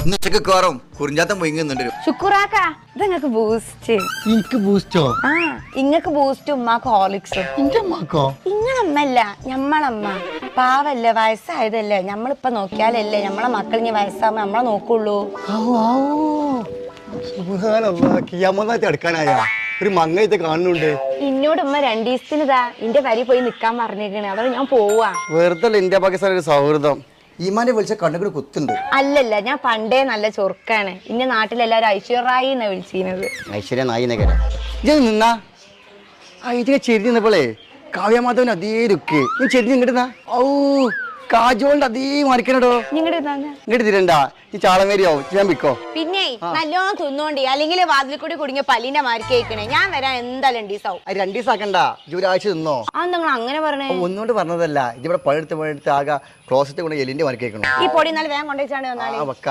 ഉച്ചക്ക് കയറും കുറിഞ്ചാത്തം പൊയ്ങ്ങുന്നുണ്ട്. ശുക്രാക്ക ഇതങ്ങക്ക് ബൂസ്റ്റ്. എനിക്ക് ബൂസ്റ്റോ? ആ ഇങ്ങക്ക് ബൂസ്റ്റ് ഉമ്മാക്ക് ഹോർലിക്സും. എന്റെ അമ്മക്കോ? ഇങ്ങളമ്മല്ല ഞമ്മളമ്മ. പാവല്ലേ, വയസ്സായതല്ലേ, ഞമ്മളിപ്പൊ നോക്കിയാലല്ലേ ഞമ്മളെ മക്കൾ ഇനി വയസ്സാകുമ്പോ നമ്മളെ നോക്കുള്ളൂ. കിയാമത്തായിട്ട് അടുക്കാനായ ഒരു മങ്ങയത്തെ കാണുന്നുണ്ട്. ഇന്നോട് ഉമ്മ 2 ദിവസത്തിനിതാ ഇന്റെ വരി പോയി നിക്കാൻ പറഞ്ഞേക്കണേ. അവിടെ ഞാൻ പോവാ. വെറുതെ ഇന്ത്യ പാകിസ്ഥാൻ ഒരു സൗഹൃദം. ഈമാനെ വിളിച്ച കണ്ണുകൂടി കുത്തുണ്ട്. അല്ലല്ല, ഞാൻ പണ്ടേ നല്ല ചൊറുക്കാണ്. ഇന്റെ നാട്ടിലെല്ലാരും ഐശ്വര്യായി എന്നാ വിളിച്ചിരുന്നത്. ഐശ്വര്യ നായിനകര ഞാൻ നിന്നാ ഇതിനെ ചെരിഞ്ഞ് നിന്നപ്പോളേ കാവ്യമാധവൻ അതേ രുക്ക് ഞാൻ ചെരിഞ്ഞ് ഇങ്ങോട്ട് ഔ കാജോളിന്റെ അതേ മറിക്കണടോ. ഇങ്ങോട്ട് തിരണ്ട ഈ ചാളമേരിയാവും ഞാൻ വിക്കോ. പിന്നെ നല്ലോണം തിന്നോണ്ടി, അല്ലെങ്കിൽ വാതിൽ കൂടി കുടുങ്ങിയ പല്ലിന്റെ മാർക്ക് കഴിക്കണേ. ഞാൻ വരാൻ എന്തായാലും 2 ദിവസം ആവും. 2 ദിവസം ആക്കണ്ട, ഒരാഴ്ച നിന്നോ. ആ നിങ്ങൾ അങ്ങനെ പറഞ്ഞേ? ഒന്നുകൊണ്ട് പറഞ്ഞതല്ല, ഇതിവിടെ പഴുത്ത് ആകെ ക്ലോസറ്റ് കൊണ്ട് എലിന്റെ മറിക്കേക്കണം. ഈ പൊടി നല്ല വേഗം കൊണ്ടുവച്ചാണ് വന്നാളി. വെക്ക